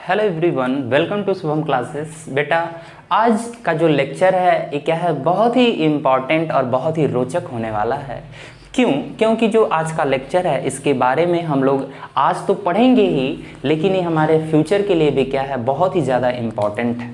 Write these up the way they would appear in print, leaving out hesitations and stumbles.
Hello everyone, welcome to Shubham classes. बेटा, आज का जो लेक्चर है ये क्या है, बहुत ही इम्पॉर्टेंट और बहुत ही रोचक होने वाला है। क्योंकि जो आज का लेक्चर है इसके बारे में हम लोग आज तो पढ़ेंगे ही, लेकिन ये हमारे फ्यूचर के लिए भी क्या है, बहुत ही ज़्यादा इम्पॉर्टेंट है।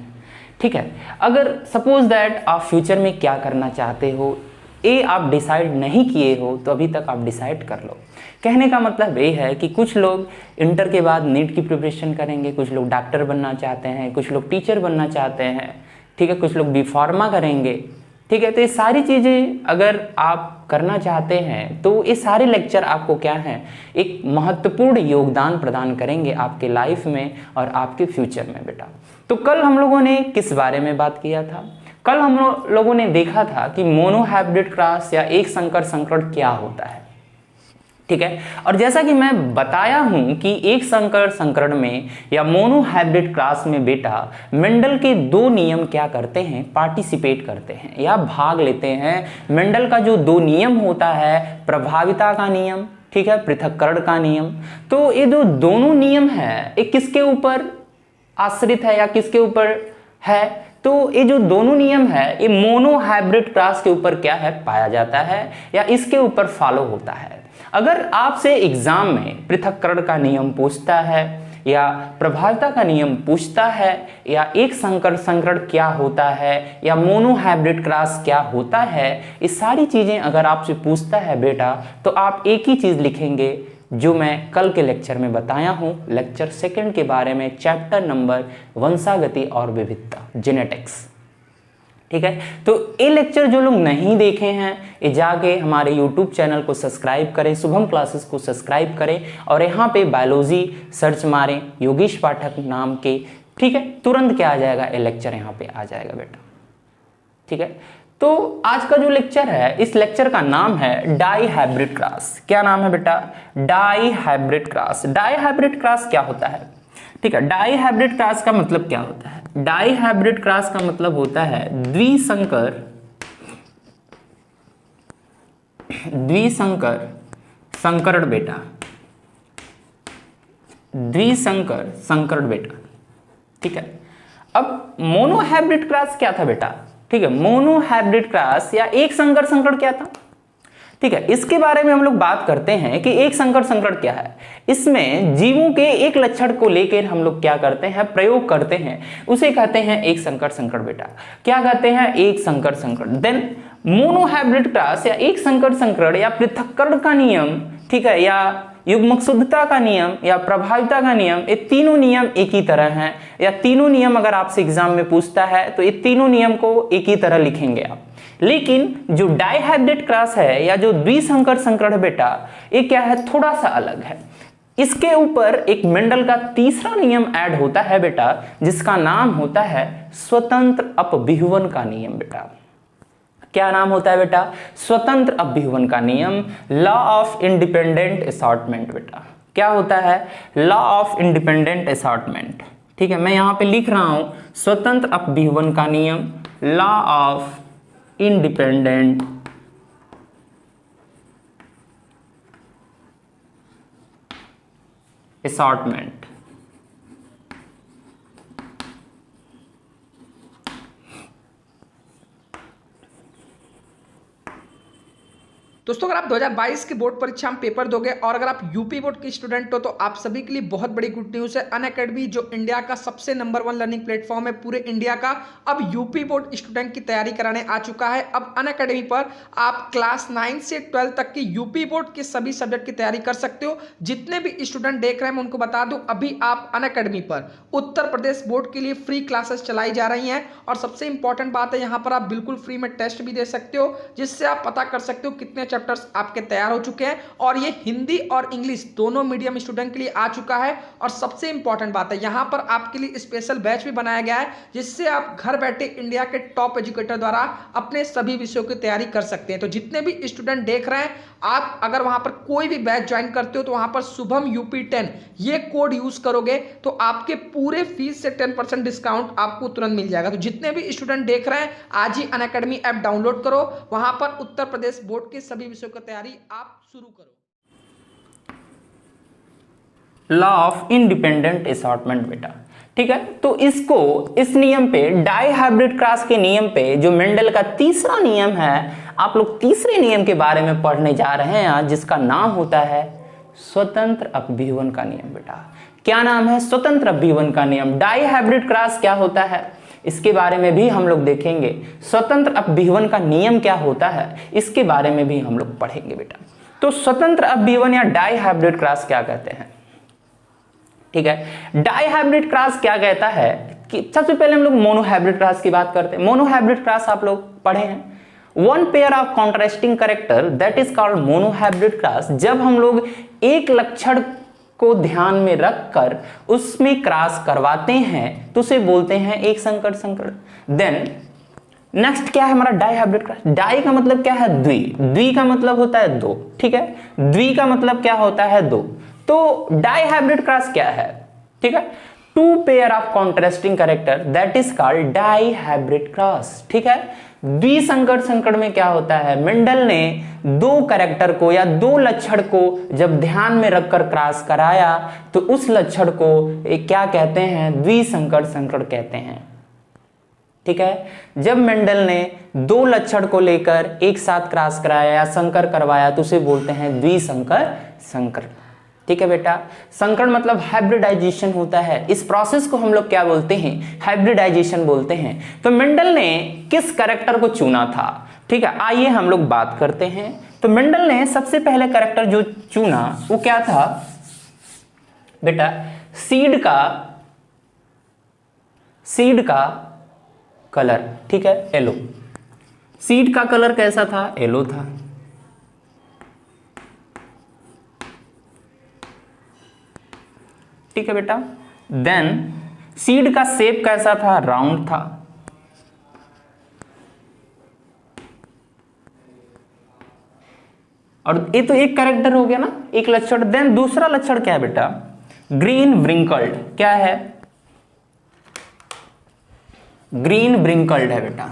ठीक है, अगर सपोज दैट आप फ्यूचर में क्या करना चाहते हो ये आप डिसाइड नहीं किए हो तो अभी तक आप डिसाइड कर लो। कहने का मतलब ये है कि कुछ लोग इंटर के बाद नीट की प्रिपरेशन करेंगे, कुछ लोग डॉक्टर बनना चाहते हैं, कुछ लोग टीचर बनना चाहते हैं, ठीक है, कुछ लोग बी फार्मा करेंगे। ठीक है, तो ये सारी चीज़ें अगर आप करना चाहते हैं तो ये सारे लेक्चर आपको क्या है, एक महत्वपूर्ण योगदान प्रदान करेंगे आपके लाइफ में और आपके फ्यूचर में। बेटा, तो कल हम लोगों ने किस बारे में बात किया था? कल हम लोगों ने देखा था कि मोनोहाइब्रिड क्रॉस या एक संकर संकरण क्या होता है। ठीक है, और जैसा कि मैं बताया हूं कि एक संकर संकरण में या मोनोहाइब्रिड क्रॉस में बेटा मेंडल के दो नियम क्या करते हैं, पार्टिसिपेट करते हैं या भाग लेते हैं। मेंडल का जो दो नियम होता है, प्रभाविता का नियम, ठीक है, पृथक्करण का नियम। तो ये जो दोनों नियम है ये किसके ऊपर आश्रित है या किसके ऊपर है? तो ये जो दोनों नियम है ये मोनोहाइब्रिड क्रॉस के ऊपर क्या है, पाया जाता है या इसके ऊपर फॉलो होता है। अगर आपसे एग्जाम में पृथक्करण का नियम पूछता है या प्रभाविता का नियम पूछता है या एक संकर संकरण क्या होता है या मोनोहाइब्रिड क्रॉस क्या होता है, ये सारी चीजें अगर आपसे पूछता है बेटा तो आप एक ही चीज लिखेंगे जो मैं कल के लेक्चर में बताया हूं, लेक्चर सेकंड के बारे में, चैप्टर नंबर वंशागति और विविधता, जेनेटिक्स। ठीक है, तो ये लेक्चर जो लोग नहीं देखे हैं ये जाके हमारे यूट्यूब चैनल को सब्सक्राइब करें, शुभम क्लासेस को सब्सक्राइब करें और यहाँ पे बायोलॉजी सर्च मारें योगेश पाठक नाम के। ठीक है, तुरंत क्या आ जाएगा, ये लेक्चर यहाँ पे आ जाएगा बेटा। ठीक है, तो आज का जो लेक्चर है इस लेक्चर का नाम है डाई हाइब्रिड क्रॉस। क्या नाम है बेटा? Dihybrid cross. Dihybrid cross क्या होता है? ठीक है, डाई हाइब्रिड क्रॉस का मतलब क्या होता है? डाई हाइब्रिड क्रॉस का मतलब होता है द्विसंकर संकरण बेटा, द्विसंकर संकरण बेटा। ठीक है, अब मोनोहाइब्रिड क्रॉस क्या था बेटा? ठीक है, मोनोहाइब्रिड क्रॉस या एक संकर संकरण क्या था? ठीक है, इसके बारे में हम लोग बात करते हैं कि एक संकर संकरण क्या है। इसमें जीवों के एक लक्षण को लेकर हम लोग क्या करते हैं, प्रयोग करते हैं, उसे कहते हैं एक संकर संकरण बेटा। क्या कहते हैं? एक संकर संकरण। देन मोनोहाइब्रिड क्रॉस या एक संकर संकरण या पृथक्करण का नियम, ठीक है, या युग्मक शुद्धता का नियम या प्रभाविता का नियम, ये तीनों नियम एक ही तरह हैं या तीनों नियम अगर आपसे एग्जाम में पूछता है तो ये तीनों नियम को एक ही तरह लिखेंगे आप। लेकिन जो डाइहाइब्रिड क्रॉस है या जो द्विसंकर संकरण है बेटा, ये क्या है, थोड़ा सा अलग है। इसके ऊपर एक मेंडल का तीसरा नियम ऐड होता है बेटा, जिसका नाम होता है स्वतंत्र अपविहुवन का नियम बेटा। क्या नाम होता है बेटा? स्वतंत्र अपविहुवन का नियम, लॉ ऑफ इंडिपेंडेंट असॉर्टमेंट बेटा। क्या होता है? Law of independent assortment. ठीक है, मैं यहां पे लिख रहा हूं स्वतंत्र अपविहुवन का नियम, लॉ ऑफ इंडिपेंडेंट असॉर्टमेंट। दोस्तों, अगर आप 2022 की बोर्ड परीक्षा में पेपर दोगे और अगर आप यूपी बोर्ड के स्टूडेंट हो तो आप सभी के लिए बहुत बड़ी गुड न्यूज़ है। अनअकैडमी जो इंडिया का सबसे नंबर 1 लर्निंग प्लेटफॉर्म है पूरे इंडिया का, अब यूपी बोर्ड स्टूडेंट की तैयारी कराने आ चुका है। अब अनअकैडमी पर आप क्लास 9 से 12 तक की यूपी बोर्ड के सभी सब्जेक्ट की तैयारी कर सकते हो। जितने भी स्टूडेंट देख रहे हैं मैं उनको बता दूं, अभी आप अनअकैडमी पर उत्तर प्रदेश बोर्ड के लिए फ्री क्लासेस चलाई जा रही हैं और सबसे इंपॉर्टेंट बात है, यहाँ पर आप बिल्कुल फ्री में टेस्ट भी दे सकते हो, जिससे आप पता कर सकते हो कितने चैप्टर्स आपके तैयार हो चुके हैं। और ये हिंदी और इंग्लिश दोनों मीडियम स्टूडेंट के लिए आ चुका है। और सबसे इंपॉर्टेंट बात है, यहां पर आपके लिए स्पेशल बैच भी बनाया गया है, जिससे आप घर बैठे इंडिया के टॉप एजुकेटर द्वारा अपने सभी विषयों की तैयारी कर सकते हैं। तो जितने भी स्टूडेंट देख रहे हैं, आप अगर वहां पर कोई भी बैच ज्वाइन करते हो तो वहां पर शुभम UP10 ये कोड यूज करोगे तो आपके पूरे फीस से 10% डिस्काउंट आपको तुरंत मिल जाएगा। तो जितने भी स्टूडेंट देख रहे हैं, आज ही अनअकैडमी ऐप डाउनलोड करो, वहां पर उत्तर प्रदेश बोर्ड के सभी विषयों की तैयारी आप शुरू करो। लॉ ऑफ इंडिपेंडेंट असॉर्टमेंट बेटा, ठीक है। तो इसको इस नियम पे, डाई हाइब्रिड क्रॉस के नियम पे, जो मेंडल का तीसरा नियम है, आप लोग तीसरे नियम के बारे में पढ़ने जा रहे हैं आज, जिसका नाम होता है स्वतंत्र अपभ्यूहन का नियम। बेटा क्या नाम है? स्वतंत्र अपभ्यूहन का नियम। डाई हाइब्रिड क्रॉस क्या होता है इसके बारे में भी हम लोग देखेंगे। स्वतंत्र अपभ्यूहन का नियम क्या होता है इसके बारे में भी हम लोग पढ़ेंगे बेटा। तो स्वतंत्र अपभ्यूहन या डाई हाइब्रिड क्रॉस क्या कहते हैं? ठीक है, डाई हाइब्रिड क्रॉस क्या कहता है कि सबसे पहले हम लोग मोनो हाइब्रिड क्रॉस की बात करते हैं। मोनो हाइब्रिड क्रॉस आप लोग पढ़े हैं, one pair of contrasting character that is called mono hybrid cross. जब हम लोग एक लक्षण को ध्यान में रखकर उसमें क्रॉस करवाते हैं तो उसे बोलते हैं एक संकर संकर। देन नेक्स्ट क्या है हमारा? Die hybrid cross. डाई का मतलब क्या है? द्वि। द्वि का मतलब होता है दो। ठीक है, द्वि का मतलब क्या होता है? दो। तो डाई हाइब्रिड क्रॉस क्या है? ठीक है, two pair of contrasting character that is called dihybrid cross. ठीक है, द्विसंकर संकट में क्या होता है? मेंडल ने दो कैरेक्टर को या दो लक्षण को जब ध्यान में रखकर क्रॉस कराया तो उस लक्षण को क्या कहते हैं? द्विसंकर संकट कहते हैं। ठीक है, जब मेंडल ने दो लक्षण को लेकर एक साथ क्रॉस कराया या संकर करवाया तो उसे बोलते हैं द्विसंकर संकर। ठीक है बेटा, संकर मतलब हाइब्रिडाइजेशन होता है। इस प्रोसेस को हम लोग क्या बोलते हैं? हाइब्रिडाइजेशन बोलते हैं। तो मेंडल ने किस कैरेक्टर को चुना था? ठीक है, आइए हम लोग बात करते हैं। तो मेंडल ने सबसे पहले कैरेक्टर जो चुना वो क्या था बेटा? सीड का कलर। ठीक है, येलो। सीड का कलर कैसा था? येलो था। ठीक है बेटा, देन सीड का शेप कैसा था? राउंड था। और ये तो एक कैरेक्टर हो गया ना, एक लक्षण। देन दूसरा लक्षण क्या है बेटा? Green wrinkled. क्या है? ग्रीन व्रिंकल्ड है बेटा,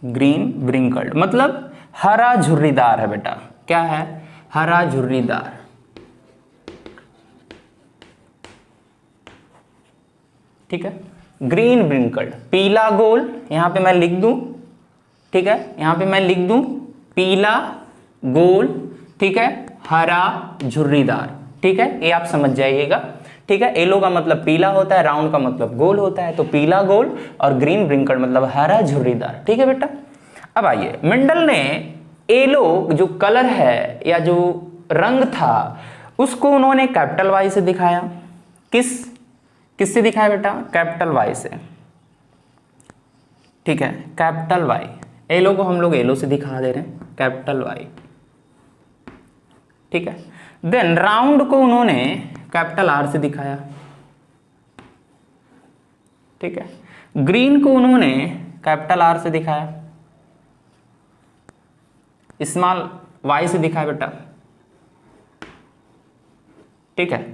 ग्रीन व्रिंकल्ड मतलब हरा झुर्रीदार है बेटा। क्या है? हरा झुर्रीदार। ठीक है, ग्रीन व्रिंकल्ड। पीला गोल, यहां पे मैं लिख दूं। ठीक है, यहां पे मैं लिख दूं पीला गोल। ठीक है, हरा झुर्रीदार। ठीक है, ये आप समझ जाइएगा। ठीक है, येलो का मतलब पीला होता है, राउंड का मतलब गोल होता है। तो पीला गोल और ग्रीन व्रिंकल्ड मतलब हरा झुर्रीदार। ठीक है बेटा, अब आइए, मेंडल ने येलो जो कलर है या जो रंग था उसको उन्होंने कैपिटल वाई से दिखाया। किससे दिखाया बेटा? कैपिटल वाई से। ठीक है, कैपिटल वाई। येलो को हम लोग येलो से दिखा दे रहे हैं, कैपिटल वाई। ठीक है, देन राउंड को उन्होंने कैपिटल आर से दिखाया। ठीक है, ग्रीन को उन्होंने कैपिटल आर से दिखाया, स्मॉल वाई से दिखाया बेटा। ठीक है,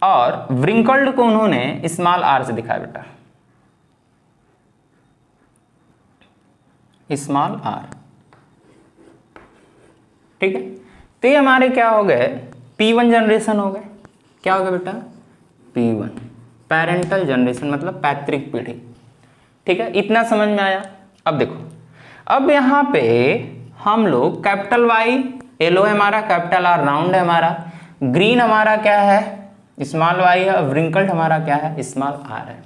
और व्रिंकल्ड को उन्होंने स्मॉल आर से दिखाया बेटा, स्मॉल आर। ठीक है, तो ये हमारे क्या हो गए? P1 जनरेशन हो गए। क्या हो गया बेटा? P1 पेरेंटल जनरेशन मतलब पैतृक पीढ़ी। ठीक है, इतना समझ में आया। अब देखो, अब यहां पे हम लोग कैपिटल वाई येलो है हमारा, कैपिटल आर राउंड है हमारा, ग्रीन हमारा क्या है? स्मॉल वाई है, व्रिंकल्ड हमारा क्या है? स्मॉल आर है।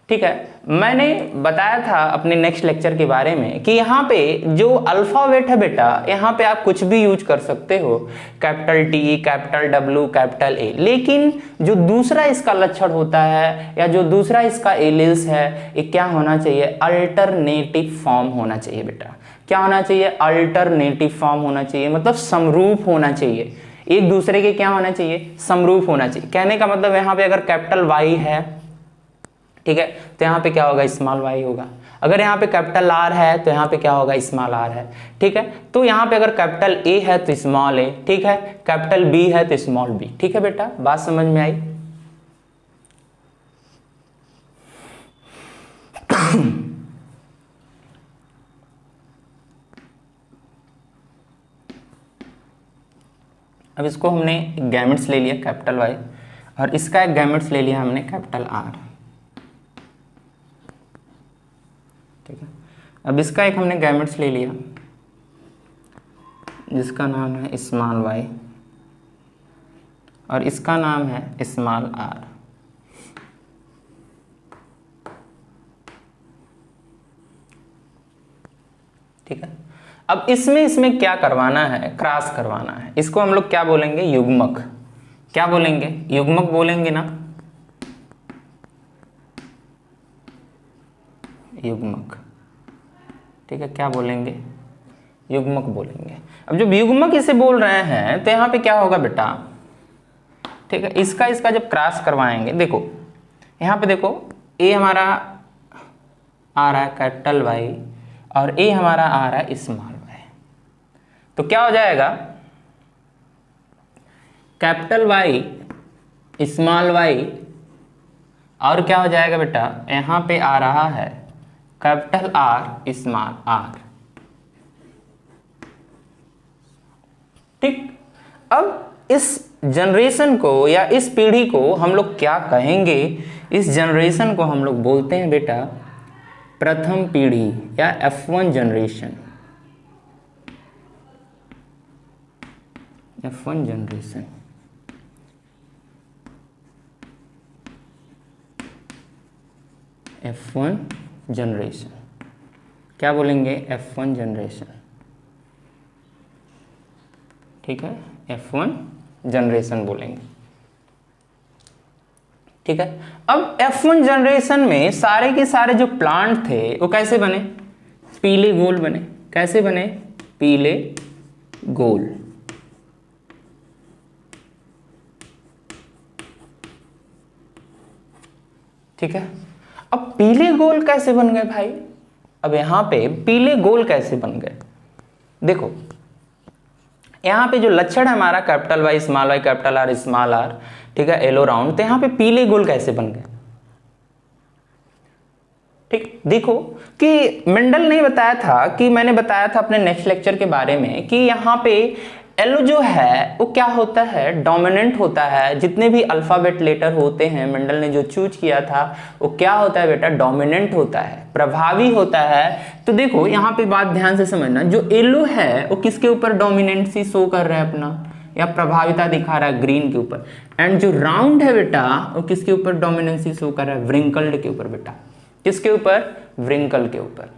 ठीक है, मैंने बताया था अपने नेक्स्ट लेक्चर के बारे में कि यहाँ पे जो अल्फाबेट है बेटा, यहाँ पे आप कुछ भी यूज कर सकते हो, capital T, capital W, capital A. लेकिन जो दूसरा इसका लक्षण होता है या जो दूसरा इसका एलिल्स है, ये क्या होना चाहिए? अल्टरनेटिव फॉर्म होना चाहिए बेटा। क्या होना चाहिए? अल्टरनेटिव फॉर्म होना चाहिए, मतलब समरूप होना चाहिए, एक दूसरे के क्या होना चाहिए? समरूप होना चाहिए। कहने का मतलब यहाँ पे अगर कैपिटल वाई है, ठीक है, तो यहाँ पे क्या होगा? स्मॉल वाई होगा। अगर यहाँ पे कैपिटल आर है तो यहाँ पे क्या होगा? स्मॉल आर है। ठीक है, तो यहाँ पे अगर कैपिटल ए है तो स्मॉल ए। ठीक है, कैपिटल बी है तो स्मॉल बी। ठीक है बेटा, बात समझ में आई? अब इसको हमने गैमेट्स ले लिया कैपिटल वाई। और इसका एक गैमेट्स ले लिया हमने कैपिटल आर, ठीक है। अब इसका एक हमने गैमेट्स ले लिया जिसका नाम है स्मॉल वाई और इसका नाम है स्मॉल आर। ठीक है। अब इसमें क्या करवाना है, क्रॉस करवाना है। इसको हम लोग क्या बोलेंगे, युग्मक। क्या बोलेंगे, युग्मक बोलेंगे ना, युग्मक। ठीक है, क्या बोलेंगे, युग्मक बोलेंगे। अब जब युग्मक इसे बोल रहे हैं तो यहां पे क्या होगा बेटा, ठीक है, इसका जब क्रॉस करवाएंगे, देखो यहां पे देखो ए हमारा आ रहा है कैपिटल वाई और ए हमारा आ रहा है स्मॉल वाई, तो क्या हो जाएगा, कैपिटल वाई स्मॉल वाई और क्या हो जाएगा बेटा, यहां पे आ रहा है कैपिटल आर स्मॉल आर। ठीक, अब इस जनरेशन को या इस पीढ़ी को हम लोग क्या कहेंगे, इस जनरेशन को हम लोग बोलते हैं बेटा प्रथम पीढ़ी या F1 generation, F1 generation. F1 generation क्या बोलेंगे, F1 जनरेशन। ठीक है, F1 जनरेशन बोलेंगे। ठीक है, अब F1 जनरेशन में सारे के सारे जो प्लांट थे वो कैसे बने, पीले गोल बने। कैसे बने, पीले गोल। ठीक है, अब पीले गोल कैसे बन गए भाई, अब यहां पे पीले गोल कैसे बन गए, देखो यहां पे जो लक्षण है हमारा capital Y small Y capital R small are, ठीक है, एलो राउंड, तो यहां पे पीले गोल कैसे बन गए। ठीक, देखो कि मेंडल ने बताया था कि मैंने बताया था अपने नेक्स्ट लेक्चर के बारे में कि यहां पे एलो जो है वो क्या होता है, डोमिनेंट होता है। जितने भी अल्फाबेट लेटर होते हैं मेंडल ने जो चूज किया था वो क्या होता है बेटा, डोमिनेंट होता है, प्रभावी होता है। तो देखो यहाँ पे बात ध्यान से समझना, जो एलो है वो किसके ऊपर डोमिनेंसी शो कर रहा है अपना, या प्रभाविता दिखा रहा है ग्रीन के ऊपर, एंड जो राउंड है बेटा वो किसके ऊपर डोमिनेंसी शो कर रहा है, व्रिंकल्ड के ऊपर बेटा। किसके ऊपर, व्रिंकल के ऊपर।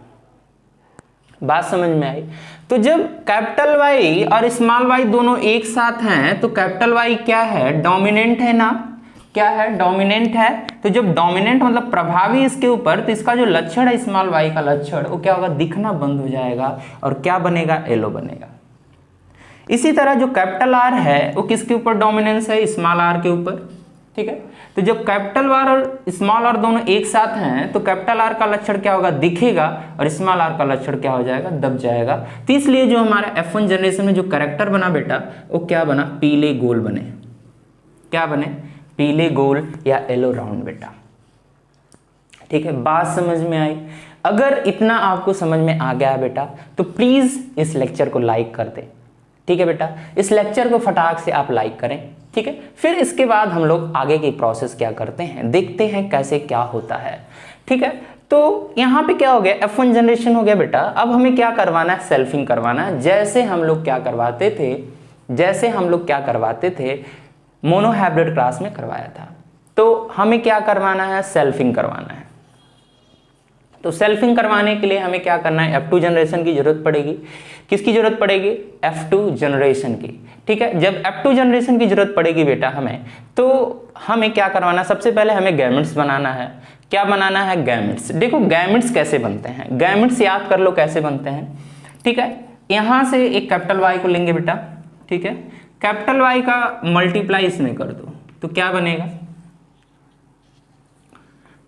बात समझ में आई। तो जब कैपिटल वाई और स्मॉल वाई दोनों एक साथ हैं तो कैपिटल वाई क्या है, डोमिनेंट है ना, क्या है, डोमिनेंट है। तो जब डोमिनेंट मतलब प्रभावी इसके ऊपर, तो इसका जो लक्षण है स्मॉल वाई का लक्षण वो क्या होगा, दिखना बंद हो जाएगा और क्या बनेगा, एलो बनेगा। इसी तरह जो कैपिटल आर है वो किसके ऊपर डोमिनेंस है, स्मॉल आर के ऊपर। ठीक है, तो जब कैपिटल आर और स्मॉल आर दोनों एक साथ हैं तो कैपिटल आर का लक्षण क्या होगा, दिखेगा, और स्मॉल आर का लक्षण क्या हो जाएगा, दब जाएगा। तो इसलिए जो हमारा F1 जनरेशन में जो कैरेक्टर बना बेटा वो क्या बना, पीले गोल बने। क्या बने, पीले गोल या येलो राउंड बेटा। ठीक है, बात समझ में आई। अगर इतना आपको समझ में आ गया बेटा तो प्लीज इस लेक्चर को लाइक कर दे। ठीक है बेटा, इस लेक्चर को फटाक से आप लाइक करें। ठीक है, फिर इसके बाद हम लोग आगे की प्रोसेस क्या करते हैं, देखते हैं कैसे क्या होता है। ठीक है, तो यहाँ पे क्या हो गया, F1 जनरेशन हो गया बेटा। अब हमें क्या करवाना है, सेल्फिंग करवाना है। जैसे हम लोग क्या करवाते थे मोनोहाइब्रिड क्लास में करवाया था, तो हमें क्या करवाना है, सेल्फिंग करवाना है। तो सेल्फिंग करवाने के लिए हमें क्या करना है, F2 जनरेशन की जरूरत पड़ेगी। किसकी जरूरत पड़ेगी, F2 जनरेशन की। ठीक है, जब F2 जनरेशन की जरूरत पड़ेगी बेटा हमें, तो हमें क्या करवाना है, सबसे पहले हमें गैमेट्स बनाना है। क्या बनाना है, गैमेट्स। देखो गैमेट्स कैसे बनते हैं, गैमेट्स याद कर लो कैसे बनते हैं। ठीक है, यहां से एक कैपिटल वाई को लेंगे बेटा। ठीक है, कैपिटल वाई का मल्टीप्लाई इसमें कर दो तो क्या बनेगा,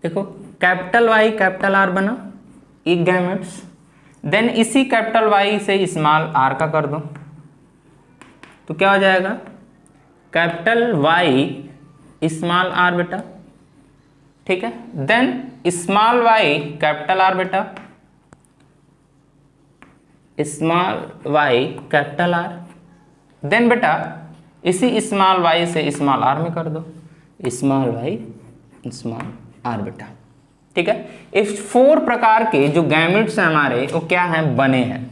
देखो कैपिटल वाई कैपिटल आर बना, एक गैमेट्स। देन इसी कैपिटल वाई से स्मॉल आर का कर दो तो क्या हो जाएगा, कैपिटल वाई स्मॉल आर बेटा। ठीक है, then small Y capital R बेटा, small Y capital R. Then बेटा इसी स्मॉल वाई से स्मॉल आर में कर दो स्मॉल वाई स्मॉल आर बेटा। ठीक है, इस 4 प्रकार के जो गैमेट्स हैं हमारे वो क्या हैं, बने हैं।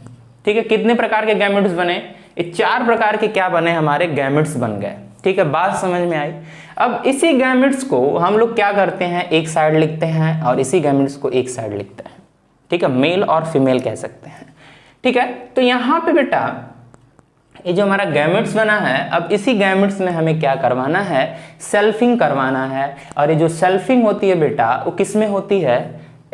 ठीक है, कितने प्रकार के गैमेट्स बने, ये 4 प्रकार के क्या बने, हमारे गैमेट्स बन गए। ठीक है, बात समझ में आई। अब इसी गैमेट्स को हम लोग क्या करते हैं, एक साइड लिखते हैं और इसी गैमेट्स को एक साइड लिखते हैं। ठीक है, मेल और फीमेल कह सकते हैं। ठीक है, तो यहाँ पे बेटा ये जो हमारा गैमेट्स बना है, अब इसी गैमेट्स में हमें क्या करवाना है, सेल्फिंग करवाना है। और ये जो सेल्फिंग होती है बेटा वो किस में होती है,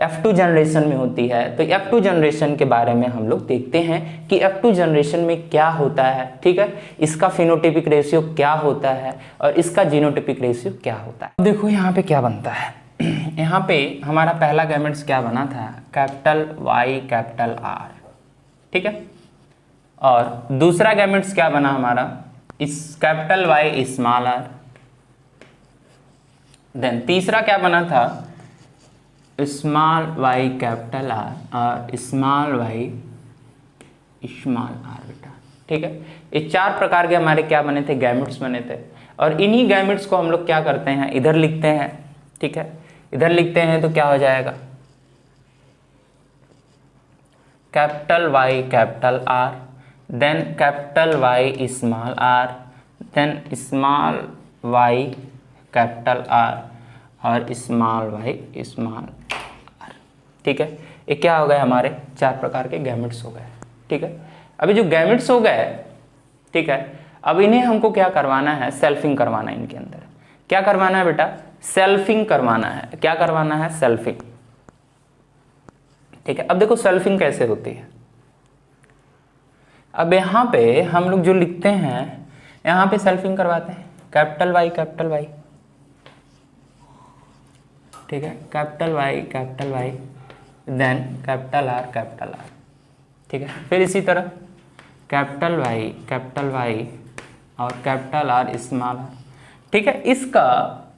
F2 जनरेशन में होती है। तो F2 जनरेशन के बारे में हम लोग देखते हैं कि F2 जनरेशन में क्या होता है। ठीक है, इसका फिनोटाइपिक रेशियो क्या होता है और इसका जीनोटाइपिक रेशियो क्या होता है। देखो यहाँ पे क्या बनता है, यहाँ पे हमारा पहला गैमेट्स क्या बना था, कैपिटल Y कैपिटल R। ठीक है, और दूसरा गैमेट्स क्या बना हमारा, इस capital Y small r। Then तीसरा क्या बना था, स्मॉल y कैपिटल R और स्मॉल y स्मॉल r बेटा। ठीक है, ये 4 प्रकार के हमारे क्या बने थे, गैमेट्स बने थे। और इन्हीं गैमेट्स को हम लोग क्या करते हैं, इधर लिखते हैं। ठीक है, इधर लिखते हैं तो क्या हो जाएगा, capital Y capital R, then capital Y small r, then small y capital R और स्मॉल y स्मॉल r। ठीक है, ये क्या हो गए, हमारे 4 प्रकार के गैमेट्स हो गए। ठीक है, अभी जो गैमेट्स हो गए, ठीक है, अब इन्हें हमको क्या करवाना है, सेल्फिंग करवाना है। इनके अंदर क्या करवाना है बेटा, सेल्फिंग करवाना है। क्या करवाना है, सेल्फिंग। ठीक है, अब देखो सेल्फिंग कैसे होती है। अब यहाँ पे हम लोग जो लिखते हैं, यहाँ पे सेल्फिंग करवाते हैं, कैपिटल Y कैपिटल Y। ठीक है, capital Y then capital R capital R। ठीक है, फिर इसी तरह कैपिटल Y और कैपिटल R स्मॉल r। ठीक है,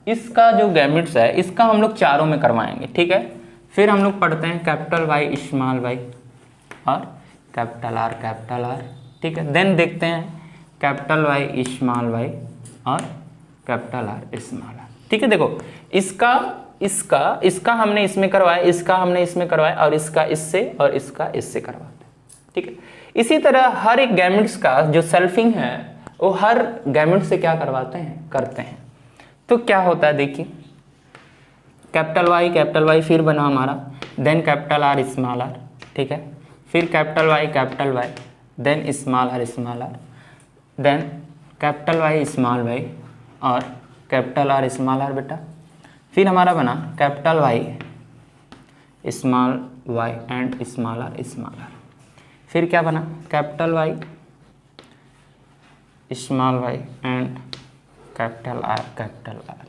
इसका जो गैमेट्स है इसका हम लोग चारों में करवाएंगे। ठीक है, फिर हम लोग पढ़ते हैं कैपिटल Y स्मॉल y और कैपिटल R कैपिटल R। ठीक है, देन देखते हैं कैपिटल Y स्मॉल y और कैपिटल R स्मॉल r। ठीक है, देखो इसका हमने इसमें करवाया, इसका हमने इसमें करवाया और इसका इससे और इसका इससे करवाते हैं। ठीक है, इसी तरह हर एक गैमेट्स का जो सेल्फिंग है वो हर गैमेट से क्या करवाते हैं, करते हैं। तो क्या होता है देखिए, कैपिटल Y फिर बना हमारा, then capital R small r। ठीक है, फिर capital Y then small r, then capital Y small y और कैपिटल R स्मॉल r बेटा। फिर हमारा बना capital Y small y and small r small r। फिर क्या बना, capital Y small y and capital R capital R।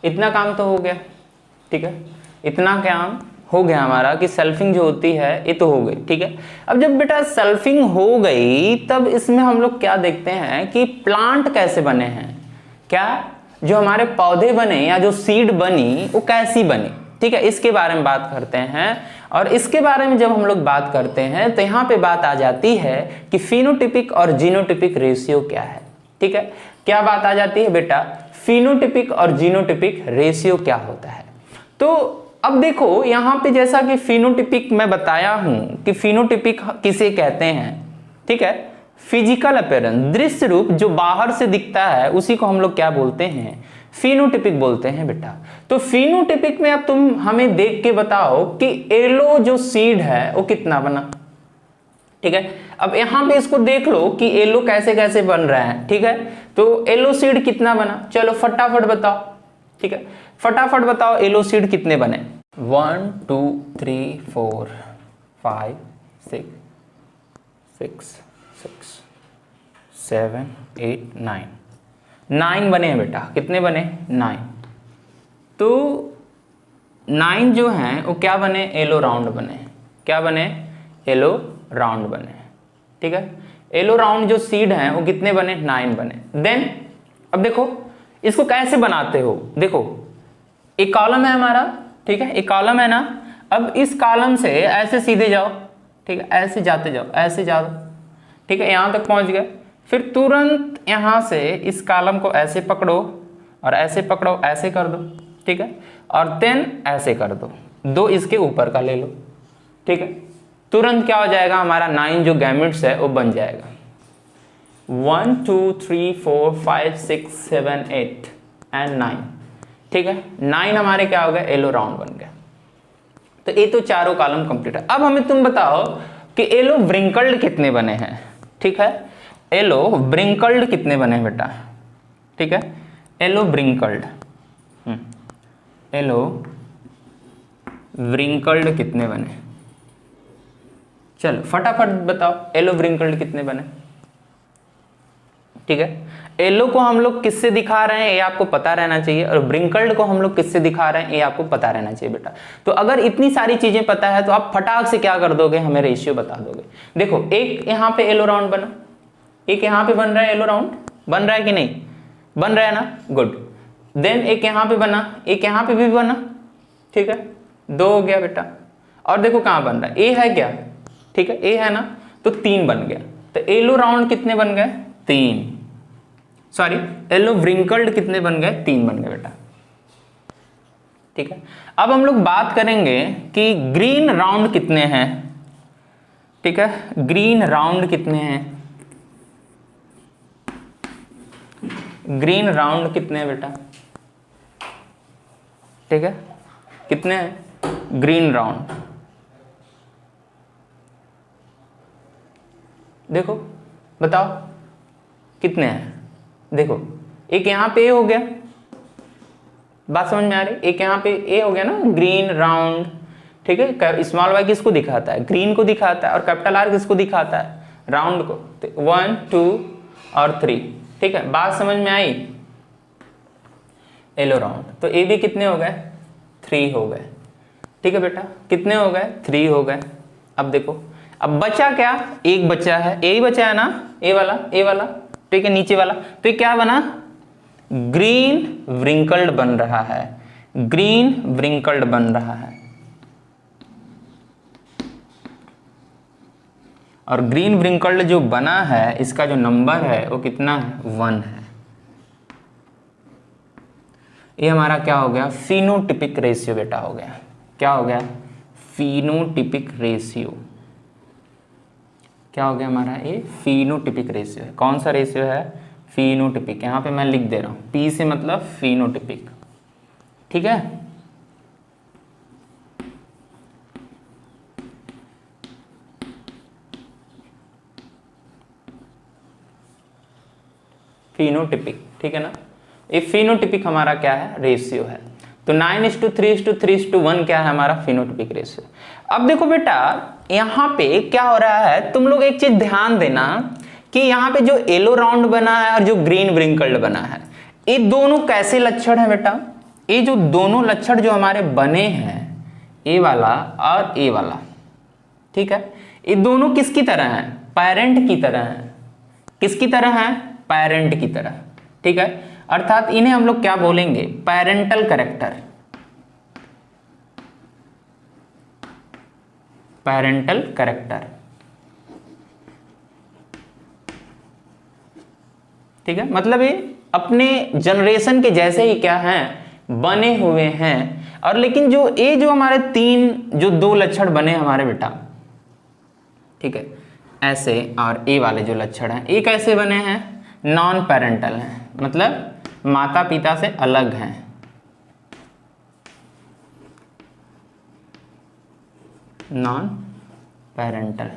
इतना काम तो हो गया। ठीक है, इतना काम हो गया हमारा कि सेल्फिंग जो होती है ये तो हो गई। ठीक है, अब जब बेटा सेल्फिंग हो गई तब इसमें हम लोग क्या देखते हैं कि प्लांट कैसे बने हैं, क्या जो हमारे पौधे बने या जो सीड बनी वो कैसी बनी। ठीक है, इसके बारे में बात करते हैं। और इसके बारे में जब हम लोग बात करते हैं तो यहाँ पे बात आ जाती है कि फिनोटिपिक और जीनोटिपिक रेशियो क्या है। ठीक है, क्या बात आ जाती है बेटा, फिनोटिपिक और जीनोटिपिक रेशियो क्या होता है। तो अब देखो यहाँ पे जैसा कि फिनोटिपिक मैं बताया हूं कि फिनोटिपिक किसे कहते हैं। ठीक है, फिजिकल अपीयरेंस, दृश्य रूप जो बाहर से दिखता है उसी को हम लोग क्या बोलते हैं, फिनोटिपिक बोलते हैं बेटा। तो फिनोटिपिक में अब तुम हमें देख के बताओ कि येलो जो सीड है वो कितना बना। ठीक है, अब यहां पे इसको देख लो कि येलो कैसे कैसे बन रहा है। ठीक है, तो येलो सीड कितना बना, चलो फटाफट बताओ। ठीक है, फटाफट बताओ येलो सीड कितने बने। 1 2 3 4 5 6 6 6 7 8 9 9 बने हैं बेटा। कितने बने, 9। तो 9 जो हैं वो क्या बने, येलो राउंड बने। क्या बने, येलो राउंड बने। ठीक है, येलो राउंड जो सीड हैं वो कितने बने, 9 बने। देन अब देखो इसको कैसे बनाते हो। देखो एक कॉलम है हमारा, ठीक है, एक कॉलम है ना। अब इस कॉलम से ऐसे सीधे जाओ। ठीक है, ऐसे जाते जाओ, ऐसे जाओ। ठीक है, यहां तक पहुंच गए। फिर तुरंत यहां से इस कॉलम को ऐसे पकड़ो और ऐसे पकड़ो, ऐसे कर दो। ठीक है, और देन ऐसे कर दो, 2 इसके ऊपर का ले लो। ठीक है, तुरंत क्या हो जाएगा, हमारा 9 जो गैमेट्स है वो बन जाएगा। 1 2 3 4 5 6 7 8 एंड 9। ठीक है, 9 हमारे क्या हो गए, येलो राउंड बन गए। तो ये तो चारों कॉलम कंप्लीट है। अब हमें तुम बताओ कि येलो व्रिंकल्ड कितने बने हैं। ठीक है, येलो व्रिंकल्ड कितने बने हैं बेटा। ठीक है, येलो व्रिंकल्ड, येलो व्रिंकल्ड कितने बने, चलो फटाफट बताओ येलो व्रिंकल्ड कितने बने। ठीक है, येलो को हम लोग किससे दिखा रहे हैं ये आपको पता रहना चाहिए, और व्रिंकल्ड को हम लोग किससे दिखा रहे हैं ये आपको पता रहना चाहिए बेटा। तो अगर इतनी सारी चीजें पता है तो आप फटाक से क्या कर दोगे, हमें रेशियो बता दोगे। देखो एक यहाँ पे येलो राउंड बना, एक यहाँ पे बन रहा है येलो राउंड, बन रहा है कि नहीं, बन रहा है ना, गुड। देन एक यहाँ पे बना, एक यहाँ पे भी बना। ठीक है, 2 हो गया बेटा। और देखो कहाँ बन रहा है, ए है क्या, ठीक है, ए है ना, तो 3 बन गया। तो येलो राउंड कितने बन गए, 3। सॉरी, येलो व्रिंकल्ड कितने बन गए, 3 बन गए बेटा। ठीक है, अब हम लोग बात करेंगे कि ग्रीन राउंड कितने हैं। ठीक है, ग्रीन राउंड कितने हैं, ग्रीन राउंड कितने हैं बेटा। ठीक है, कितने हैं ग्रीन राउंड, देखो बताओ कितने हैं। देखो एक यहाँ पे ए हो गया, बात समझ में आ रही, एक यहाँ पे ए हो गया ना, ग्रीन राउंड। ठीक है, स्मॉल वाई किसको दिखाता है, ग्रीन को दिखाता है, और कैपिटल आर किसको दिखाता है, राउंड को। तो 1 2 और 3। ठीक है, बात समझ में आई, येलो राउंड। तो ए भी कितने हो गए, 3 हो गए। ठीक है बेटा, कितने हो गए, 3 हो गए। अब देखो अब बचा क्या, एक बचा है, ए ही बचा है ना, ए वाला, ए वाला। ठीक है, नीचे वाला। तो ये क्या बना, ग्रीन व्रिंकल्ड बन रहा है, ग्रीन व्रिंकल्ड बन रहा है। और ग्रीन व्रिंकल्ड जो बना है इसका जो नंबर है वो कितना है, 1 है। ये हमारा क्या हो गया, फिनोटिपिक रेशियो बेटा हो गया। क्या हो गया, फिनोटिपिक रेशियो। क्या हो गया हमारा, ये फिनोटिपिक रेशियो है। कौन सा रेशियो है, फिनोटिपिक। यहाँ पे मैं लिख दे रहा हूँ, पी से मतलब फिनोटिपिक। ठीक है, फिनोटिपिक। ठीक है ना, ये फिनोटिपिक हमारा क्या है, रेशियो है। तो 9:3:3:1 क्या है हमारा फिनोटिपिक रेशियो। अब देखो बेटा यहाँ पे क्या हो रहा है, तुम लोग एक चीज ध्यान देना कि यहाँ पे जो येलो राउंड बना है और जो ग्रीन व्रिंकल्ड बना है, ये दोनों कैसे लक्षण है बेटा। ये जो दोनों लक्षण जो हमारे बने हैं, ए वाला और ए वाला, ठीक है, ये दोनों किसकी तरह हैं, पेरेंट की तरह हैं। किसकी तरह हैं, पेरेंट की तरह। ठीक है, अर्थात इन्हें हम लोग क्या बोलेंगे, पेरेंटल कैरेक्टर, पेरेंटल कैरेक्टर। ठीक है, मतलब ये अपने जनरेशन के जैसे ही क्या हैं, बने हुए हैं। और लेकिन जो ये जो हमारे 2 लक्षण बने हमारे बेटा, ठीक है, ऐसे, और ए वाले जो लक्षण हैं ये कैसे बने हैं, नॉन पेरेंटल हैं, मतलब माता पिता से अलग हैं, नॉन पेरेंटल।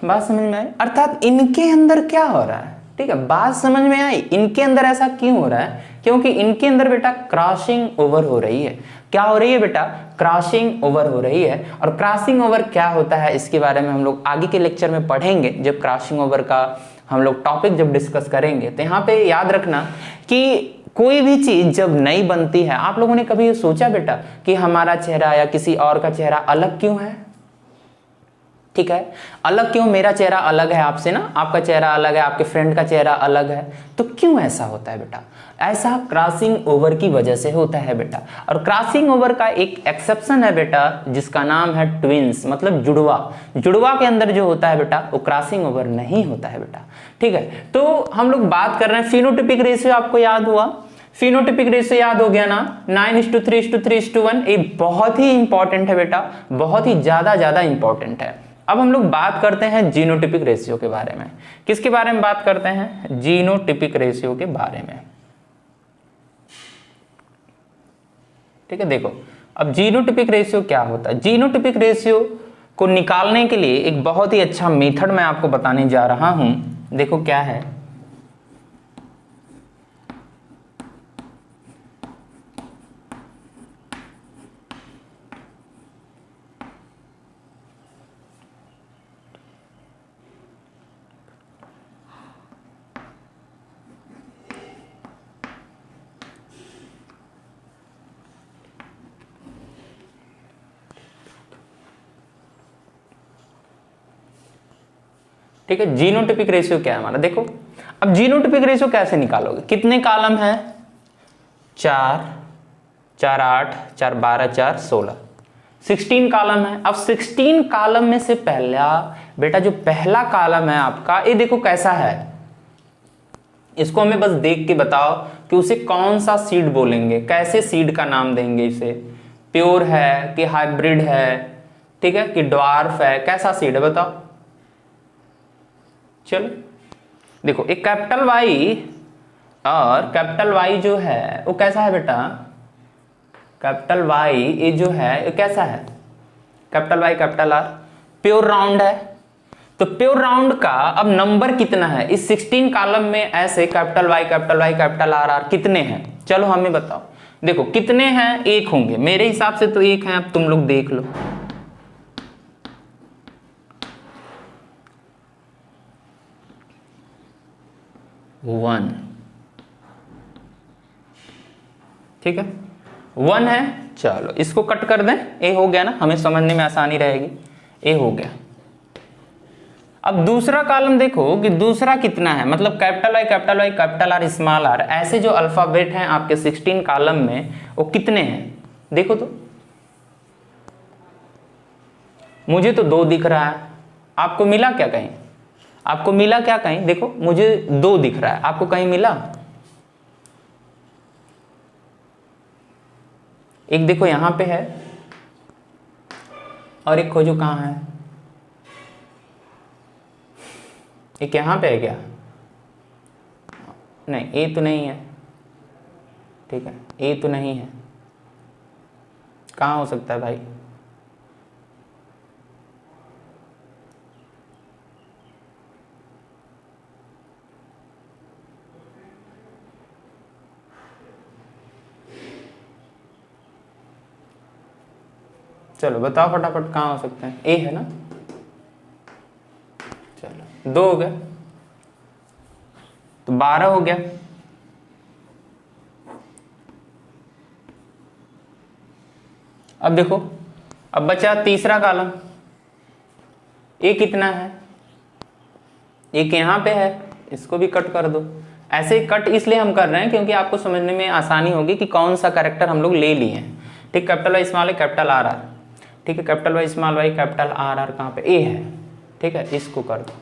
बात समझ में आई? अर्थात इनके अंदर क्या हो रहा है, ठीक है, बात समझ में आई? इनके अंदर ऐसा क्यों हो रहा है? क्योंकि इनके अंदर बेटा क्रॉसिंग ओवर हो रही है। क्या हो रही है बेटा? क्रॉसिंग ओवर हो रही है। और क्रॉसिंग ओवर क्या होता है इसके बारे में हम लोग आगे के लेक्चर में पढ़ेंगे, जब क्रॉसिंग ओवर का हम लोग टॉपिक जब डिस्कस करेंगे। तो यहाँ पे याद रखना कि कोई भी चीज जब नई बनती है, आप लोगों ने कभी ये सोचा बेटा कि हमारा चेहरा या किसी और का चेहरा अलग क्यों है? ठीक है, अलग क्यों? मेरा चेहरा अलग है आपसे ना, आपका चेहरा अलग है, आपके फ्रेंड का चेहरा अलग है, तो क्यों ऐसा होता है बेटा? ऐसा क्रॉसिंग ओवर की वजह से होता है बेटा। और क्रॉसिंग ओवर का एक एक्सेप्शन है बेटा, जिसका नाम है ट्विंस, मतलब जुड़वा। जुड़वा के अंदर जो होता है बेटा वो क्रॉसिंग ओवर नहीं होता है बेटा। ठीक है, तो हम लोग बात कर रहे हैं फिनोटिपिक रेशियो। आपको याद हुआ? फिनोटिपिक रेशियो याद हो गया ना, 9:3:3:1। ये बहुत ही इंपॉर्टेंट है बेटा, बहुत ही ज्यादा इंपॉर्टेंट है। अब हम लोग बात करते हैं जीनोटिपिक रेशियो के बारे में। किसके बारे में बात करते हैं? जीनोटिपिक रेशियो के बारे में। ठीक है, देखो अब जीनोटिपिक रेशियो क्या होता है। जीनोटिपिक रेशियो को निकालने के लिए एक बहुत ही अच्छा मेथड मैं आपको बताने जा रहा हूं। देखो क्या है, ठीक है। जीनोटिपिक रेशियो क्या है हमारा? देखो अब जीनोटिपिक रेशियो कैसे निकालोगे? कितने कॉलम है? 4, 4, 8, 4, 12, 4, 16, 16 कॉलम है। अब 16 कॉलम में से पहला बेटा जो पहला कॉलम है आपका, ये देखो कैसा है। इसको हमें बस देख के बताओ कि उसे कौन सा सीड बोलेंगे, कैसे सीड का नाम देंगे इसे। प्योर है कि हाइब्रिड है, ठीक है, कि ड्वार्फ है, कैसा सीड है बताओ। चलो देखो, एक कैपिटल वाई और कैपिटल वाई जो है वो कैसा है बेटा? कैपिटल वाई ये जो है ये कैसा है? Capital Y capital R pure round है। तो प्योर राउंड का अब नंबर कितना है इस 16 कॉलम में? ऐसे capital Y capital R R कितने हैं? चलो हमें बताओ। देखो कितने हैं? एक होंगे मेरे हिसाब से तो एक है, अब तुम लोग देख लो। वन, ठीक है, 1 है। चलो इसको कट कर दें, ए हो गया ना, हमें समझने में आसानी रहेगी। ए हो गया। अब दूसरा कॉलम देखो कि दूसरा कितना है, मतलब capital Y capital R small R, ऐसे जो अल्फाबेट हैं आपके 16 कॉलम में वो कितने हैं? देखो तो, मुझे तो 2 दिख रहा है, आपको मिला क्या कहीं? आपको मिला क्या कहीं? देखो मुझे 2 दिख रहा है, आपको कहीं मिला? एक देखो यहां पे है और एक खोजो कहां है। एक यहां पे है क्या? नहीं, ए तो नहीं है, ठीक है, ए तो नहीं है। कहां हो सकता है भाई? चलो बताओ फटाफट कहां हो सकते हैं? ए है ना? चलो 2 हो गया, तो 12 हो गया। अब देखो, अब बचा तीसरा कॉलम। ए कितना है? एक यहां पे है, इसको भी कट कर दो। ऐसे कट इसलिए हम कर रहे हैं क्योंकि आपको समझने में आसानी होगी कि कौन सा कैरेक्टर हम लोग ले लिए हैं। ठीक, कैपिटल वाई स्मॉल है कैपिटल आर आर, ठीक है, capital Y small Y capital R R कहाँ पे? ए है, ठीक है, इसको कर दो।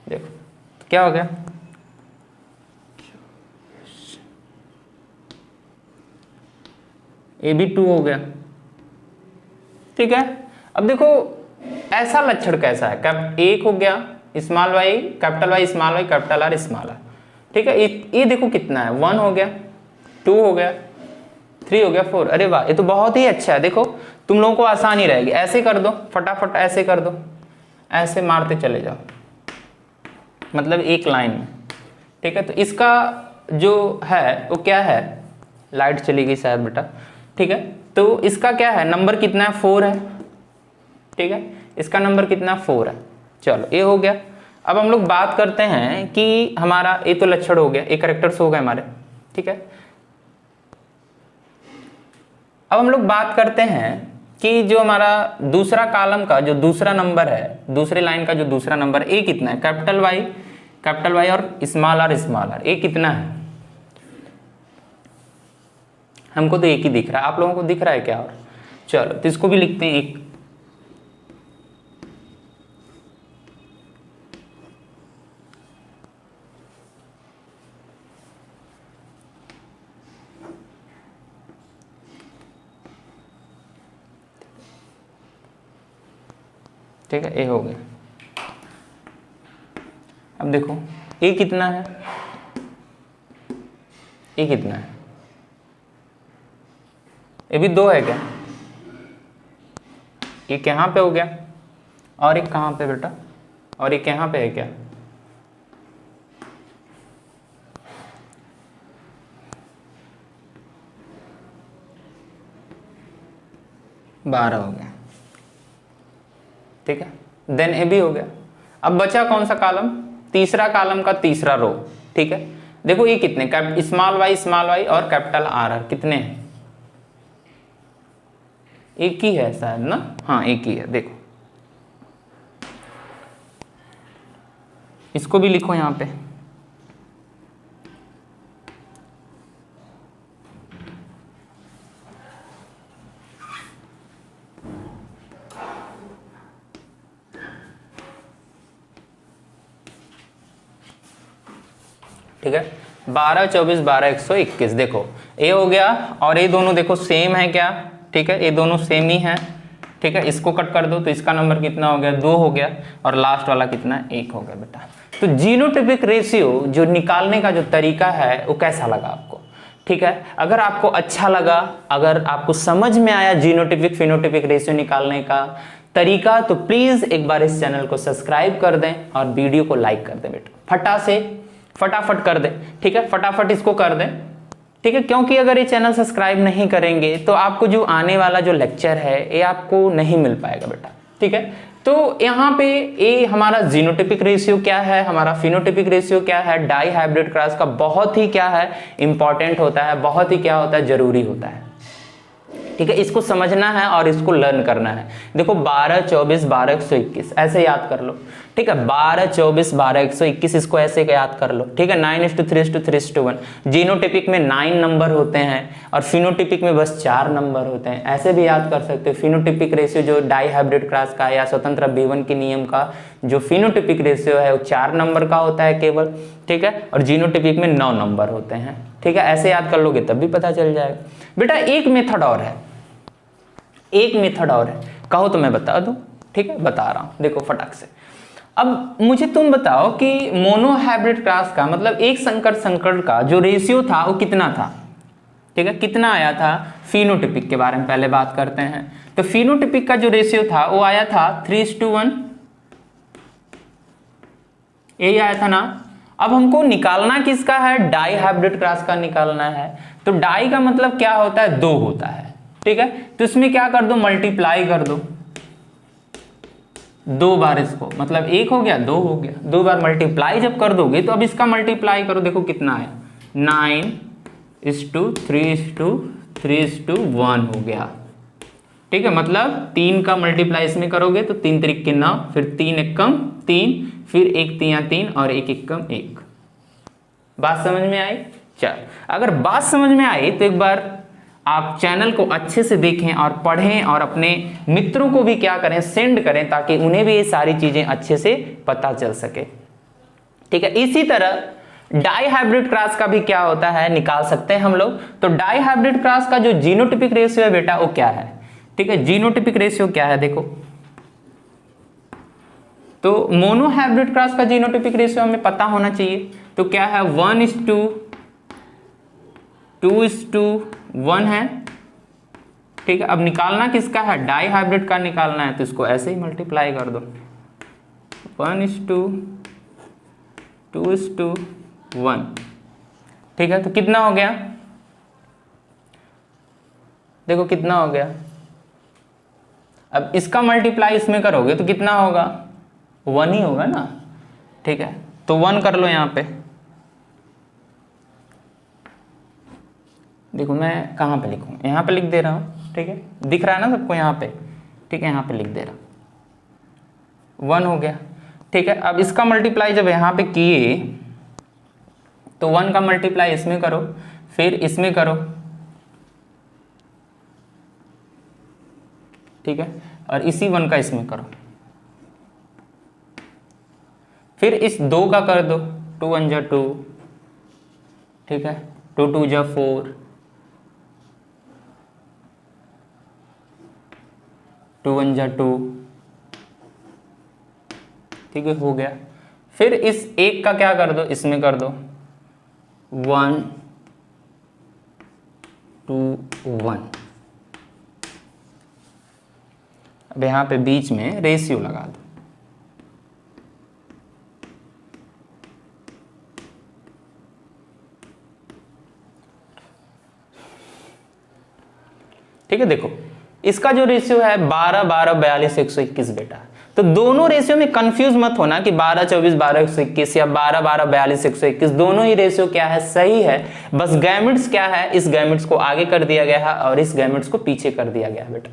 देखो तो क्या हो गया? ए भी 2 हो गया, ठीक है। अब देखो ऐसा लक्षण कैसा है? 1 हो गया small Y small R small are, ठीक है। ये देखो कितना है, 1 हो गया, 2 हो गया, 3 हो गया, 4। अरे वाह, ये तो बहुत ही अच्छा है। देखो तुम लोगों को आसानी रहेगी, ऐसे कर दो फटाफट, ऐसे कर दो, ऐसे मारते चले जाओ, मतलब एक लाइन में। ठीक है, तो इसका जो है वो क्या है, लाइट चली गई शायद बेटा। ठीक है, तो इसका क्या है, नंबर कितना है, 4 है। ठीक है, इसका नंबर कितना, 4 है। चलो ये हो गया। अब हम लोग बात करते हैं कि हमारा ये तो लक्षण हो गया, ये कैरेक्टर्स हो गए हमारे। ठीक है, अब हम लोग बात करते हैं कि जो हमारा दूसरा कॉलम का जो दूसरा नंबर है, दूसरे लाइन का जो दूसरा नंबर, ये कितना है, कैपिटल वाई और स्मॉल आर, ये कितना है। हमको तो एक ही दिख रहा है, आप लोगों को दिख रहा है क्या और? चलो तो इसको भी लिखते हैं 1। ठीक है, ये हो गया। अब देखो ये कितना है, ये कितना है, ये भी 2 है क्या, ये कहाँ पे हो गया, और एक कहाँ पे बेटा, और एक यहाँ पे है क्या, 12 हो गया। ठीक है, देन ए भी हो गया। अब बचा कौन सा कॉलम, तीसरा कॉलम का तीसरा रो। ठीक है, देखो ये कितने, स्मॉल वाई और कैपिटल आर कितने हैं, एक ही है शायद ना, हाँ एक ही है। देखो इसको भी लिखो यहां पे, ठीक है। 12, 24, 12, 121। देखो ये हो गया, और ये दोनों देखो सेम है क्या, ठीक है, ये दोनों सेम ही है। ठीक है, इसको कट कर दो तो इसका नंबर कितना हो गया, 2 हो गया, और लास्ट वाला कितना, 1 हो गया बेटा। तो जीनोटाइपिक रेशियो जो निकालने का जो तरीका है वो कैसा लगा आपको? ठीक है, अगर आपको अच्छा लगा, अगर आपको समझ में आया जीनोटाइपिक फिनोटाइपिक रेशियो निकालने का तरीका, तो प्लीज एक बार इस चैनल को सब्सक्राइब कर दें और वीडियो को लाइक कर दें बेटा, फटाफट कर दें। ठीक है, फटाफट इसको कर दें। ठीक है, क्योंकि अगर ये चैनल सब्सक्राइब नहीं करेंगे तो आपको जो आने वाला जो लेक्चर है ये आपको नहीं मिल पाएगा बेटा। ठीक है, तो यहाँ पे ये हमारा जीनोटाइपिक रेशियो क्या है, हमारा फिनोटाइपिक रेशियो क्या है, डाई हाइब्रिड क्रॉस का बहुत ही क्या है इंपॉर्टेंट होता है, बहुत ही क्या होता है जरूरी होता है। ठीक है, इसको समझना है और इसको लर्न करना है। देखो 12, 24, 12, 121 ऐसे याद कर लो। ठीक है, 12, 24, 12, 121 इसको ऐसे याद कर लो। ठीक है, 9:3:3:1। जीनोटाइपिक में 9 नंबर होते हैं और फिनोटाइपिक में बस 4 नंबर होते हैं, ऐसे भी याद कर सकते हो। फिनोटाइपिक रेशियो जो डाई हाइब्रिड क्रॉस का या स्वतंत्र अभिवन के नियम का जो फिनोटाइपिक रेशियो है वो 4 नंबर का होता है केवल। ठीक है, और जीनोटाइपिक में 9 नंबर होते हैं। ठीक है, ऐसे याद कर लोगे तब भी पता चल जाएगा बेटा। एक मेथड और है, एक मेथड और है, कहो तो मैं बता दूं। ठीक है, बता रहा हूं, देखो फटाक से। अब मुझे तुम बताओ कि मोनो हाइब्रिड क्रॉस का मतलब एक संकर का जो रेशियो था वो कितना था। ठीक है, कितना आया था। फिनोटाइपिक के बारे में पहले बात करते हैं। तो फिनोटाइपिक का जो रेशियो था वो आया था 3:1, यही आया था ना। अब हमको निकालना किसका है, डाई हाइब्रिड क्रॉस का निकालना है। तो डाई का मतलब क्या होता है, 2 होता है। ठीक है, तो इसमें क्या कर दो, मल्टीप्लाई कर दो 2 बार इसको, मतलब 1 हो गया 2 हो गया, 2 बार मल्टीप्लाई जब कर दोगे तो अब इसका मल्टीप्लाई करो, देखो कितना आया, 9:3:3:1 हो गया। ठीक है, मतलब 3 का मल्टीप्लाई इसमें करोगे तो 3 3 के 9, फिर 3 एकम 3, फिर 1 3 3 और 1 एकम 1। बात समझ में आई? चल, अगर बात समझ में आई तो एक बार आप चैनल को अच्छे से देखें और पढ़ें और अपने मित्रों को भी क्या करें, सेंड करें, ताकि उन्हें भी ये सारी चीजें अच्छे से पता चल सके। ठीक है, इसी तरह डाई हाइब्रिड क्रॉस का भी क्या होता है निकाल सकते हैं हम लोग। तो डाई हाइब्रिड क्रॉस का जो जीनोटाइपिक रेशियो है बेटा वो क्या है। ठीक है, जीनोटाइपिक रेशियो क्या है देखो। तो मोनो हाइब्रिड क्रॉस का जीनोटाइपिक रेशियो हमें पता होना चाहिए। तो क्या है 1:2:1 है। ठीक है, अब निकालना किसका है, डाई हाइब्रिड का निकालना है, तो इसको ऐसे ही मल्टीप्लाई कर दो 1:2:1। ठीक है, तो कितना हो गया, देखो कितना हो गया। अब इसका मल्टीप्लाई इसमें करोगे तो कितना होगा, 1 ही होगा ना। ठीक है, तो 1 कर लो यहाँ पे। देखो मैं कहाँ पे लिखूँ, यहाँ पे लिख दे रहा हूँ। ठीक है, दिख रहा है ना सबको यहाँ पे। ठीक है, यहाँ पे लिख दे रहा हूँ, 1 हो गया। ठीक है, अब इसका मल्टीप्लाई जब यहाँ पे किए तो 1 का मल्टीप्लाई इसमें करो, फिर इसमें करो। ठीक है, और इसी 1 का इसमें करो, फिर इस 2 का कर दो, 2 1 जा 2। ठीक है, 2 2 जा 4, 2 1 जा 2। ठीक है, हो गया। फिर इस 1 का क्या कर दो, इसमें कर दो 1 2 1। अब यहाँ पे बीच में रेशियो लगा दो। ठीक है, देखो इसका जो रेशियो है 12 12 42 121 बेटा। तो दोनों रेशियो में कंफ्यूज मत होना कि 12 24 12 121 या 12 12 42 121, दोनों ही रेशियो क्या है, सही है। बस गैमेट्स क्या है, इस गैमेट्स को आगे कर दिया गया है और इस गैमेट्स को पीछे कर दिया गया है बेटा।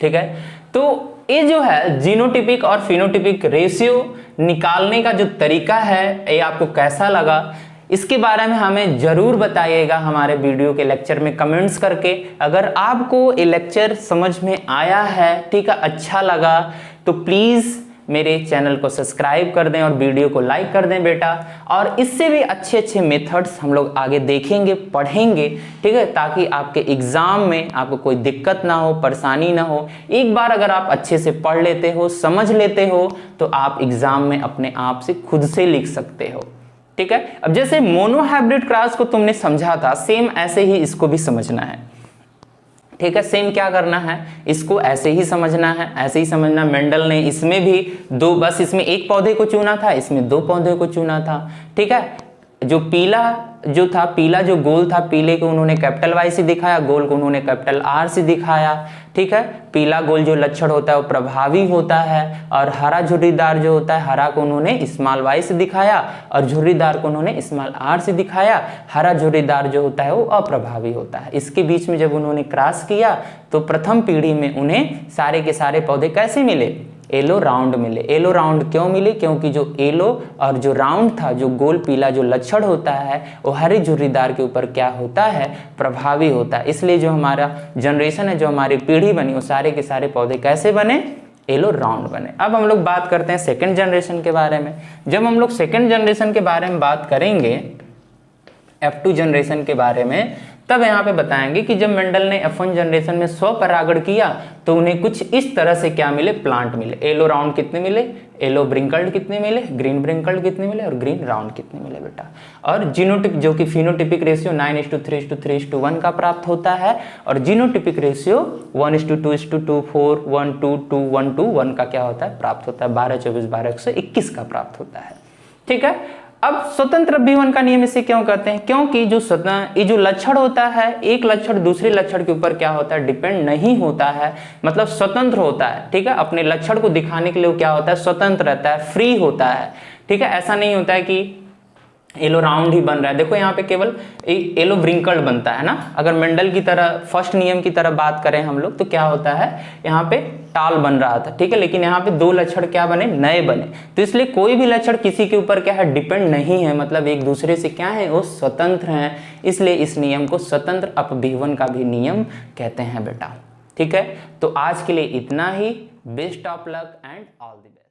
ठीक है, तो ये जो है जीनोटिपिक और फिनोटिपिक रेशियो निकालने का जो तरीका है, ये आपको कैसा लगा, इसके बारे में हमें जरूर बताइएगा हमारे वीडियो के लेक्चर में कमेंट्स करके। अगर आपको ये लेक्चर समझ में आया है, ठीक है, अच्छा लगा, तो प्लीज मेरे चैनल को सब्सक्राइब कर दें और वीडियो को लाइक कर दें बेटा। और इससे भी अच्छे अच्छे मेथड्स हम लोग आगे देखेंगे, पढ़ेंगे। ठीक है, ताकि आपके एग्जाम में आपको कोई दिक्कत ना हो, परेशानी ना हो। एक बार अगर आप अच्छे से पढ़ लेते हो, समझ लेते हो, तो आप एग्जाम में अपने आप से खुद से लिख सकते हो। ठीक है, अब जैसे मोनोहाइब्रिड क्रॉस को तुमने समझा था, सेम ऐसे ही इसको भी समझना है। ठीक है, सेम क्या करना है, इसको ऐसे ही समझना है, ऐसे ही समझना। मेंडल ने इसमें भी दो, बस इसमें एक पौधे को चुना था, इसमें 2 पौधे को चुना था। ठीक है, जो पीला जो था, पीला जो गोल था, पीले को उन्होंने कैपिटल वाई से दिखाया, गोल को उन्होंने कैपिटल आर से दिखाया। ठीक है, पीला गोल जो लक्षण होता है वो प्रभावी होता है, और हरा झुर्रीदार जो होता है, हरा को उन्होंने स्मॉल वाई से दिखाया और झुर्रीदार को उन्होंने स्मॉल आर से दिखाया। हरा झुर्रीदार जो होता है वो अप्रभावी होता है। इसके बीच में जब उन्होंने क्रॉस किया तो प्रथम पीढ़ी में उन्हें सारे के सारे पौधे कैसे मिले, येलो राउंड मिले। येलो राउंड क्यों मिले, क्योंकि जो येलो और जो राउंड था, जो गोल पीला जो लक्षण होता है, वो हरे झुर्रीदार के ऊपर क्या होता है, प्रभावी होता है। इसलिए जो हमारा जनरेशन है, जो हमारी पीढ़ी बनी, वो सारे के सारे पौधे कैसे बने, येलो राउंड बने। अब हम लोग बात करते हैं सेकेंड जनरेशन के बारे में। जब हम लोग सेकेंड जनरेशन के बारे में बात करेंगे, F2 जनरेशन के बारे में, तब यहाँ पे बताएंगे कि जब मेंडल ने F1 जनरेशन में स्वपरागण किया तो उन्हें कुछ इस तरह से क्या मिले, प्लांट मिले। येलो राउंड कितने मिले, येलो ब्रिंकल्ड कितने मिले, ग्रीन ब्रिंकल्ड कितने मिले और ग्रीन राउंड कितने मिले बेटा। और जीनोटिप जो कि फिनोटिपिक रेशियो 9:3:3:1 का प्राप्त होता है, और जीनोटिपिक रेशियो 1:2:2:4 1:2:1:1 का क्या होता है, प्राप्त होता है। 12 24 12 121 का प्राप्त होता है। ठीक है, अब स्वतंत्र अभिवन का नियम इसे क्यों कहते हैं, क्योंकि ये जो लक्षण होता है, एक लक्षण दूसरे लक्षण के ऊपर क्या होता है, डिपेंड नहीं होता है, मतलब स्वतंत्र होता है। ठीक है, अपने लक्षण को दिखाने के लिए क्या होता है, स्वतंत्र रहता है, फ्री होता है। ठीक है, ऐसा नहीं होता है कि येलो राउंड ही बन रहा है। देखो यहाँ पे केवल येलो ब्रिंकल्ड बनता है ना। अगर मेंडल की तरह फर्स्ट नियम की तरह बात करें हम लोग, तो क्या होता है, यहाँ पे टाल बन रहा था। ठीक है, लेकिन यहाँ पे 2 लक्षण क्या बने, नए बने। तो इसलिए कोई भी लक्षण किसी के ऊपर क्या है, डिपेंड नहीं है, मतलब एक दूसरे से क्या है, वो स्वतंत्र हैं। इसलिए इस नियम को स्वतंत्र अपभिवन का भी नियम कहते हैं बेटा। ठीक है, तो आज के लिए इतना ही। Best of luck and all the best.